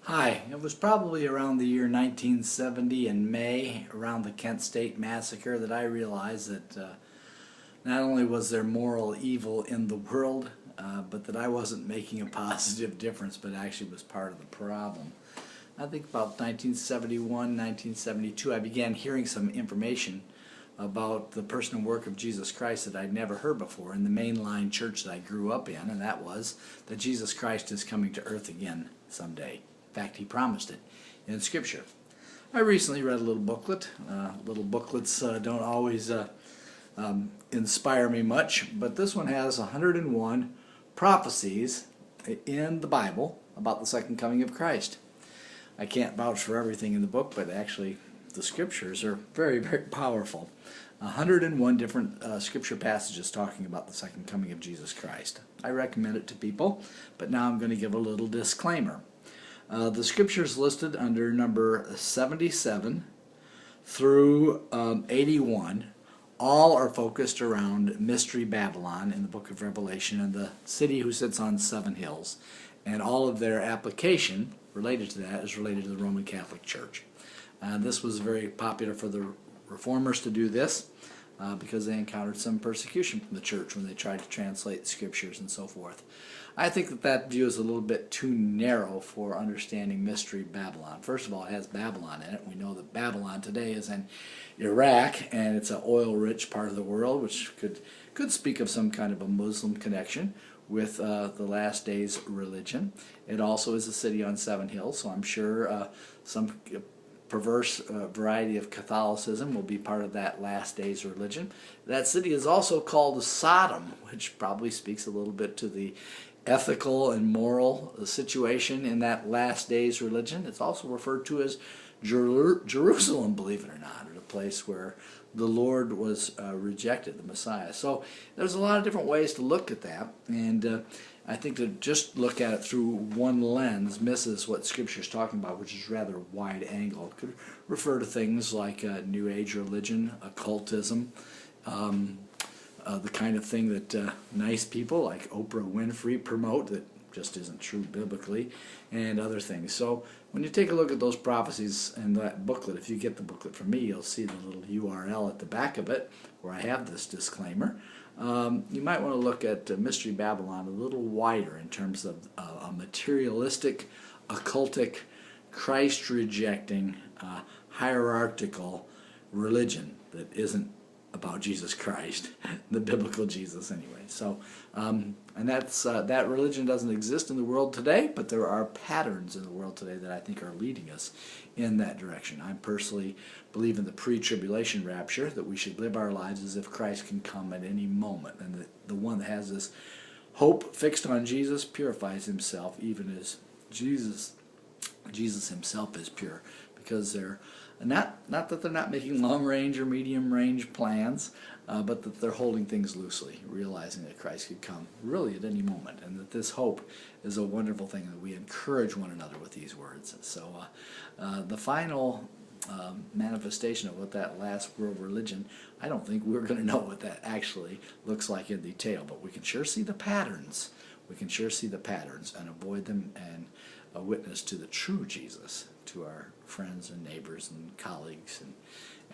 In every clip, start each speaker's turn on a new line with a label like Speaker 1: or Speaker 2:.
Speaker 1: Hi, it was probably around the year 1970 in May, around the Kent State Massacre, that I realized that not only was there moral evil in the world, but that I wasn't making a positive difference, but actually was part of the problem. I think about 1971, 1972, I began hearing some information about the person and work of Jesus Christ that I'd never heard before in the mainline church that I grew up in, and that was that Jesus Christ is coming to earth again someday. In fact, he promised it in Scripture. I recently read a little booklet. Little booklets don't always inspire me much, but this one has 101 prophecies in the Bible about the second coming of Christ. I can't vouch for everything in the book, but actually the Scriptures are very, very powerful. 101 different Scripture passages talking about the second coming of Jesus Christ. I recommend it to people, but now I'm going to give a little disclaimer. The Scriptures listed under number 77 through 81 all are focused around Mystery Babylon in the book of Revelation and the city who sits on 7 hills. And all of their application related to that is related to the Roman Catholic Church. This was very popular for the Reformers to do this because they encountered some persecution from the church when they tried to translate the Scriptures and so forth. I think that that view is a little bit too narrow for understanding Mystery Babylon. First of all, it has Babylon in it. We know that Babylon today is in Iraq, and it's an oil-rich part of the world, which could speak of some kind of a Muslim connection with the last days religion. It also is a city on 7 hills, so I'm sure some perverse variety of Catholicism will be part of that last days religion. That city is also called Sodom, which probably speaks a little bit to the ethical and moral situation in that last days religion. It's also referred to as Jerusalem, believe it or not, or the place where the Lord was rejected, the Messiah. So there's a lot of different ways to look at that, and I think to just look at it through one lens misses what Scripture is talking about, which is rather wide angle. It could refer to things like New Age religion, occultism, the kind of thing that nice people like Oprah Winfrey promote that just isn't true biblically, and other things. So when you take a look at those prophecies and that booklet, if you get the booklet from me, you'll see the little URL at the back of it where I have this disclaimer. You might want to look at Mystery Babylon a little wider in terms of a materialistic, occultic, Christ-rejecting, hierarchical religion that isn't about Jesus Christ, the biblical Jesus anyway. So, and that religion doesn't exist in the world today, but there are patterns in the world today that I think are leading us in that direction. I personally believe in the pre-tribulation rapture, that we should live our lives as if Christ can come at any moment, and that the one that has this hope fixed on Jesus purifies himself, even as Jesus himself is pure, because they're not that they're not making long-range or medium-range plans, but that they're holding things loosely, realizing that Christ could come really at any moment, and that this hope is a wonderful thing, and that we encourage one another with these words. So the final manifestation of what that last world religion, I don't think we're going to know what that actually looks like in detail, but we can sure see the patterns. We can sure see the patterns and avoid them, and a witness to the true Jesus to our friends and neighbors and colleagues,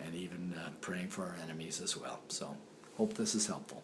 Speaker 1: and even praying for our enemies as well. So hope this is helpful.